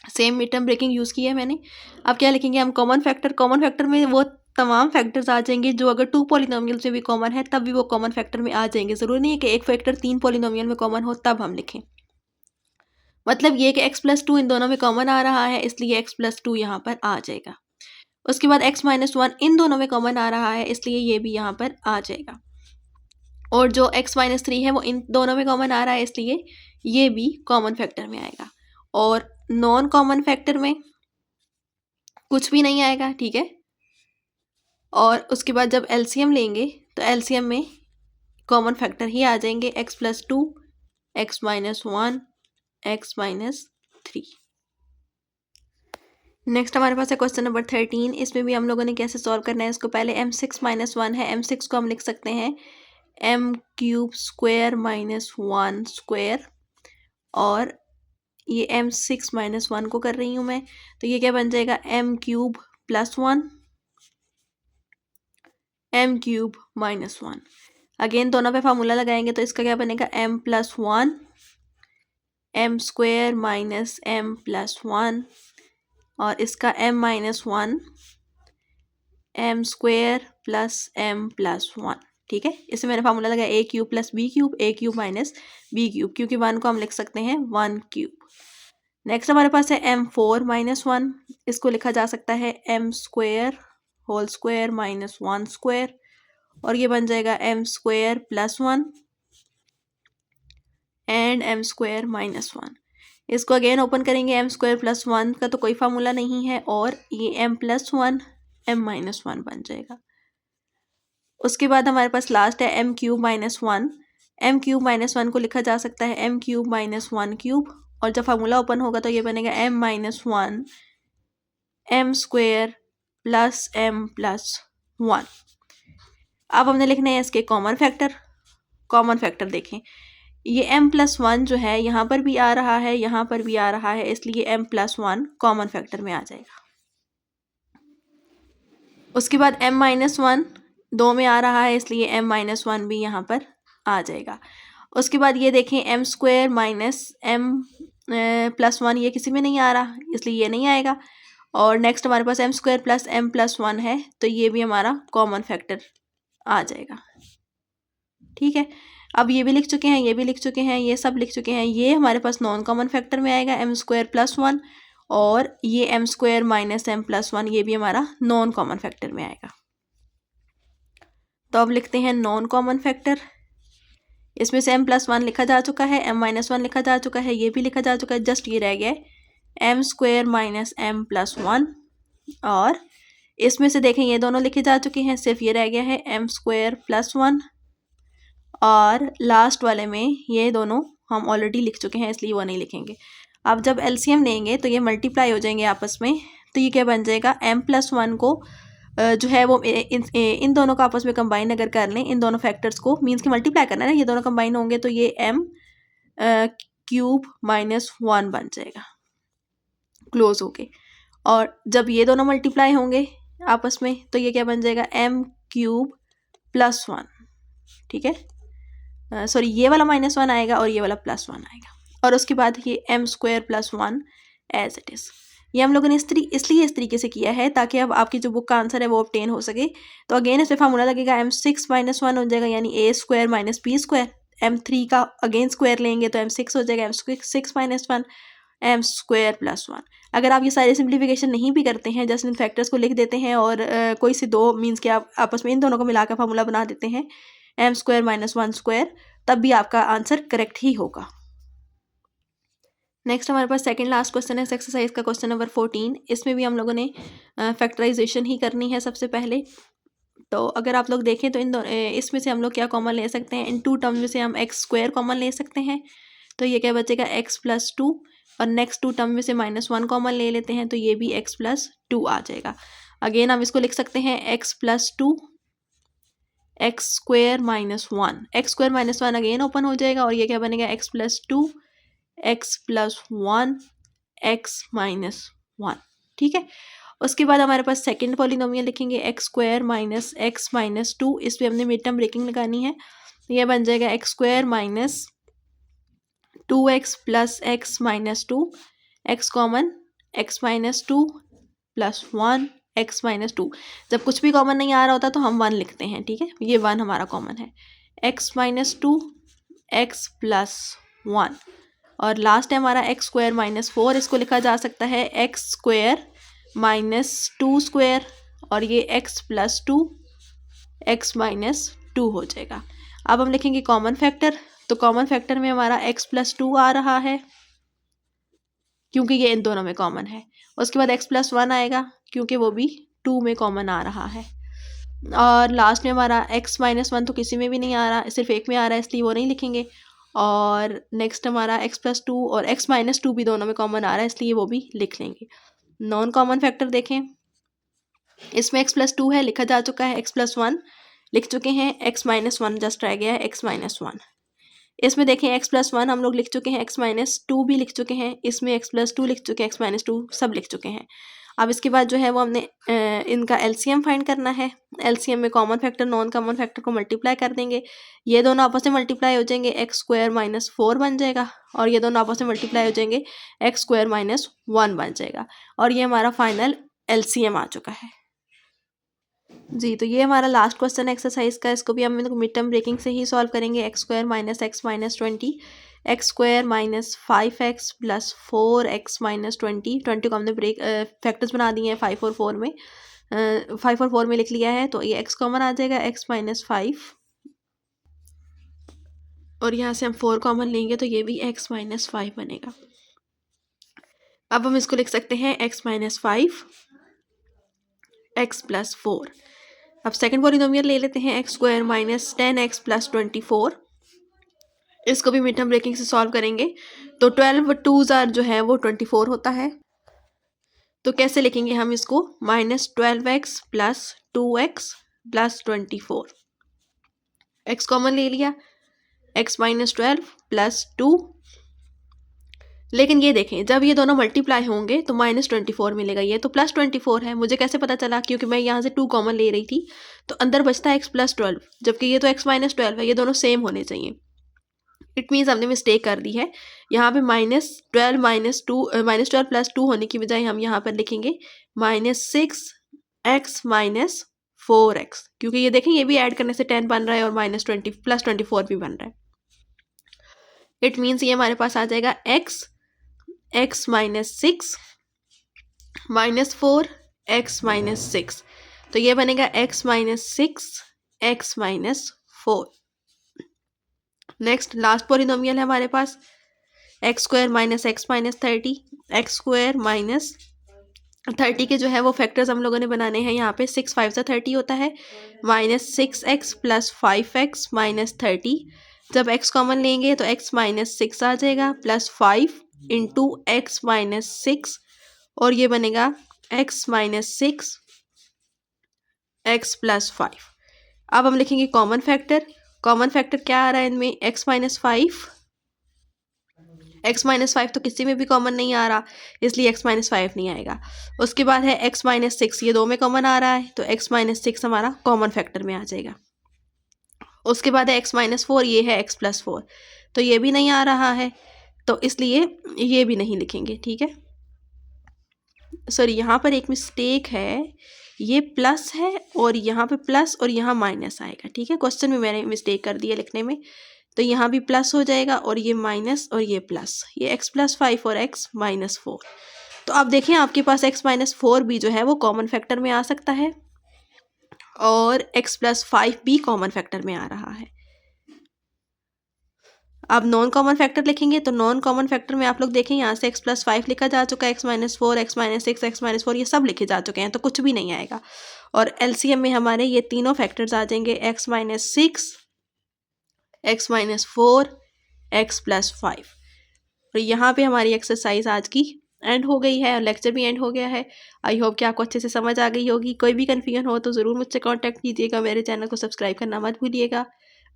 same mid term breaking use की है मैंने। अब क्या लिखेंगे हम कॉमन फैक्टर। कॉमन फैक्टर में वो तमाम फैक्टर्स आ जाएंगे जो अगर 2 पॉलिनोमियल से भी कॉमन है तब भी वो कॉमन फैक्टर में आ जाएंगे। ज़रूरी नहीं है कि एक फैक्टर 3 पॉलिनोमियल में कॉमन हो तब हम लिखें। मतलब ये कि x प्लस 2 इन दोनों में कॉमन आ रहा है, इसलिए x प्लस 2 यहाँ पर आ जाएगा। उसके बाद x माइनस 1 इन दोनों में कॉमन आ रहा है, इसलिए ये भी यहाँ पर आ जाएगा। और जो x माइनस 3 है वो इन दोनों में कॉमन आ रहा है, इसलिए ये भी कॉमन फैक्टर में आएगा। और नॉन कॉमन फैक्टर में कुछ भी नहीं आएगा, ठीक है। और उसके बाद जब एलसीएम लेंगे तो एलसीएम में कॉमन फैक्टर ही आ जाएंगे, x plus 2 x minus 1 x minus 3। Next हमारे पास है क्वेश्चन नंबर 13। इसमें भी हम लोगों ने कैसे सॉल्व करना है इसको, पहले m6 माइनस 1 है, m6 को हम लिख सकते हैं m³ माइनस 1 स्क्वायर, और ये m6 माइनस 1 को कर रही हूँ मैं, तो ये क्या बन जाएगा m³ plus 1 m³ minus 1। Again दोनों पे फार्मूला लगाएंगे तो इसका क्या बनेगा m plus 1 m² minus m plus 1, और इसका m minus 1 m² plus m plus 1, ठीक है। इसमें मैंने फार्मूला लगाया a³ plus b³ a³ minus b³, क्योंकि 1 को हम लिख सकते हैं 1³। नेक्स्ट हमारे पास है m4 माइनस 1, इसको लिखा जा सकता है m² whole square minus 1 square, और ये बन जाएगा m² plus 1 and m² minus 1। इसको अगेन ओपन करेंगे, m² प्लस 1 का तो कोई फार्मूला नहीं है, और ये m प्लस 1 m माइनस 1 बन जाएगा। उसके बाद हमारे पास लास्ट है m³ माइनस 1। m³ माइनस 1 को लिखा जा सकता है m³ माइनस 1³, और जब फार्मूला ओपन होगा तो ये बनेगा m minus 1 m² plus m plus 1। अब हमने लिखना है इसके कॉमन फैक्टर। कॉमन फैक्टर देखें, ये m प्लस 1 जो है यहाँ पर भी आ रहा है, यहाँ पर भी आ रहा है, इसलिए m प्लस 1 कॉमन फैक्टर में आ जाएगा। उसके बाद m माइनस 1 2 में आ रहा है, इसलिए m माइनस 1 भी यहाँ पर आ जाएगा। उसके बाद ये देखें m² माइनस m प्लस 1, ये किसी में नहीं आ रहा, इसलिए ये नहीं आएगा। और नेक्स्ट हमारे पास m² प्लस m प्लस 1 है, तो ये भी हमारा कॉमन फैक्टर आ जाएगा, ठीक है। अब ये भी लिख चुके हैं, ये भी लिख चुके हैं, ये सब लिख चुके हैं। ये हमारे पास नॉन कॉमन फैक्टर में आएगा m² प्लस 1, और ये m² माइनस m प्लस 1 ये भी हमारा नॉन कॉमन फैक्टर में आएगा। तो अब लिखते हैं नॉन कॉमन फैक्टर। इसमें से m प्लस 1 लिखा जा चुका है, m माइनस 1 लिखा जा चुका है, ये भी लिखा जा चुका है, जस्ट ये रह गया है m² माइनस m प्लस 1। और इसमें से देखें ये दोनों लिखे जा चुके हैं, सिर्फ ये रह गया है m² प्लस 1, और लास्ट वाले में ये दोनों हम ऑलरेडी लिख चुके हैं, इसलिए वो नहीं लिखेंगे। अब जब एलसीएम लेंगे तो ये मल्टीप्लाई हो जाएंगे आपस में, तो ये क्या बन जाएगा m प्लस 1 को जो है वो इन दोनों को आपस में कंबाइन अगर कर लें, इन दोनों फैक्टर्स को, मीन्स कि मल्टीप्लाई करना है ना, ये दोनों कंबाइन होंगे तो ये m³ माइनस 1 बन जाएगा क्लोज होके। और जब ये दोनों मल्टीप्लाई होंगे आपस में तो ये क्या बन जाएगा m³ प्लस 1, ठीक है। सॉरी, ये वाला माइनस 1 आएगा और ये वाला प्लस 1 आएगा, और उसके बाद ये m² plus 1 as it is. ये हम लोगों ने इसलिए इस तरीके से किया है ताकि अब आपकी जो बुक का आंसर है वो ऑब्टेन हो सके। तो अगेन इस पर फार्मूला लगेगा m6 - 1 हो जाएगा, यानी a² - b²। m3 का अगेन स्क्वायर लेंगे तो m6 हो जाएगा, m6 - 1 m² + 1। अगर आप ये सारे सिंप्लीफिकेशन नहीं भी करते हैं, जस्ट इन फैक्टर्स को लिख देते हैं और कोई से दो मीन्स के आप आपस में इन दोनों को मिलाकर फार्मूला बना देते हैं m² - 1², तब भी आपका आंसर करेक्ट ही होगा। नेक्स्ट हमारे पास सेकंड लास्ट क्वेश्चन है इस एक्सरसाइज का, क्वेश्चन नंबर 14। इसमें भी हम लोगों ने फैक्टराइजेशन ही करनी है सबसे पहले। तो अगर आप लोग देखें तो इसमें से हम लोग क्या कॉमन ले सकते हैं, इन टू टर्म में से हम x² कॉमन ले सकते हैं। तो ये क्या बचेगा x + 2, और नेक्स्ट टू टर्म में से -1 कॉमन ले लेते हैं तो ये भी x + 2 आ जाएगा। अगेन हम इसको लिख सकते हैं x + 2 x² - 1, x² - 1 again open हो जाएगा और ये क्या बनेगा x + 2 x + 1 x - 1। ठीक है, उसके बाद हमारे पास सेकंड पॉलिनोमियल लिखेंगे x² - x - 2। इस पर हमने मिड टर्म ब्रेकिंग लगानी है। यह बन जाएगा x² - 2x + x - 2, x common x - 2 + 1 x - 2। जब कुछ भी कॉमन नहीं आ रहा होता तो हम 1 लिखते हैं। ठीक है, ये 1 हमारा कॉमन है, x - 2 x + 1। और लास्ट है हमारा x² - 4। इसको लिखा जा सकता है x² - 2², और ये x + 2 x - 2 हो जाएगा। अब हम लिखेंगे कॉमन फैक्टर। तो कॉमन फैक्टर में हमारा x + 2 आ रहा है क्योंकि ये इन दोनों में कॉमन है। उसके बाद x + 1 आएगा क्योंकि वो भी 2 में कॉमन आ रहा है। और लास्ट में हमारा x - 1 तो किसी में भी नहीं आ रहा, सिर्फ एक में आ रहा है, इसलिए वो नहीं लिखेंगे। और नेक्स्ट हमारा x + 2 और x - 2 भी दोनों में कॉमन आ रहा है, इसलिए वो भी लिख लेंगे। नॉन कॉमन फैक्टर देखें, इसमें x + 2 है, लिखा जा चुका है, x + 1 लिख चुके हैं, x - 1 जस्ट रह गया है, x - 1। इसमें देखें x + 1 हम लोग लिख चुके हैं, x - 2 भी लिख चुके हैं, इसमें x + 2 लिख चुके हैं, x - 2 सब लिख चुके हैं। अब इसके बाद जो है वो हमने इनका LCM फाइंड करना है। LCM में common factor non common factor को मल्टीप्लाई कर देंगे, ये दोनों आपस में मल्टीप्लाई हो जाएंगे, x² - 4 बन जाएगा, और ये दोनों आपस में मल्टीप्लाई हो जाएंगे, x² - 1 बन जाएगा, और ये हमारा फाइनल LCM आ चुका है। जी, तो ये हमारा लास्ट क्वेश्चन है एक्सरसाइज का। इसको भी हम मिड टर्म ब्रेकिंग से ही सॉल्व करेंगे। x² - x - 20, x² - 5x + 4x - 20 को हमने ब्रेक फैक्टर्स बना दिए हैं 5 और 4 में, 5 और 4 में लिख लिया है। तो ये x कॉमन आ जाएगा, x - 5, और यहाँ से हम 4 कॉमन लेंगे तो ये भी x - 5 बनेगा। अब हम इसको लिख सकते हैं x - 5 x + 4। अब सेकंड पॉलिनोमियल ले लेते हैं x² - 10x + 24। इसको भी मिड टर्म ब्रेकिंग से सॉल्व करेंगे। तो 12 2s जो है वो 24 होता है। तो कैसे लिखेंगे हम इसको, -12x + 2x + 24। x कॉमन ले लिया, x - 12 + 2, लेकिन ये देखें जब ये दोनों मल्टीप्लाई होंगे तो -24 मिलेगा। ये तो +24 है, मुझे कैसे पता चला, क्योंकि मैं यहाँ से 2 कॉमन ले रही थी, तो अंदर बचता है x + 12, जबकि ये तो x - 12 है, ये दोनों सेम होने चाहिए। इट मीन्स हमने मिस्टेक कर दी है, यहाँ पे -12 - 2 -12 + 2 होने की बजाय हम यहाँ पर लिखेंगे -6x - 4x, क्योंकि ये देखें ये भी ऐड करने से 10 बन रहा है और -20 + 24 भी बन रहा है। इट मीन्स ये हमारे पास आ जाएगा x - 6 -4 x - 6, तो ये बनेगा x - 6 x - 4। Next last polynomial है हमारे पास x² - x - 30, x² - 30 के जो है वो फैक्टर्स हम लोगों ने बनाने हैं। यहाँ पे 6 5 30 होता है, -6x + 5x - 30। जब x कॉमन लेंगे तो x - 6 आ जाएगा, +5 × x - 6, और ये बनेगा x - 6 x + 5। अब हम लिखेंगे कॉमन फैक्टर। कॉमन फैक्टर क्या आ रहा है इनमें, x - 5, x - 5 तो किसी में भी कॉमन नहीं आ रहा, इसलिए x - 5 नहीं आएगा। उसके बाद है x - 6, ये दो में कॉमन आ रहा है, तो x - 6 हमारा कॉमन फैक्टर में आ जाएगा। उसके बाद है x - 4, ये है x + 4, तो ये भी नहीं आ रहा है, तो इसलिए ये भी नहीं लिखेंगे। ठीक है, सॉरी यहाँ पर एक मिस्टेक है, ये प्लस है और यहाँ पे प्लस और यहाँ माइनस आएगा, ठीक है। क्वेश्चन में मैंने मिस्टेक कर दी है लिखने में, तो यहाँ भी प्लस हो जाएगा और ये माइनस और ये प्लस, ये x+5 और x-4। तो आप देखें आपके पास x-4 भी जो है वो कॉमन फैक्टर में आ सकता है और x+5 भी कॉमन फैक्टर में आ रहा है। अब नॉन कॉमन फैक्टर लिखेंगे तो नॉन कॉमन फैक्टर में आप लोग देखें यहाँ से x+5 लिखा जा चुका है, x-4, x-6, x-4 ये सब लिखे जा चुके हैं, तो कुछ भी नहीं आएगा। और एलसीएम में हमारे ये तीनों फैक्टर्स आ जाएंगे, x-6, x-4, x+5। और यहाँ पे हमारी एक्सरसाइज आज की एंड हो गई है और लेक्चर भी एंड हो गया है। आई होप कि आपको अच्छे से समझ आ गई होगी। कोई भी कन्फ्यूजन हो तो ज़रूर मुझसे कांटेक्ट कीजिएगा। मेरे चैनल को सब्सक्राइब करना मत भूलिएगा।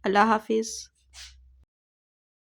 अल्लाह हाफिज़।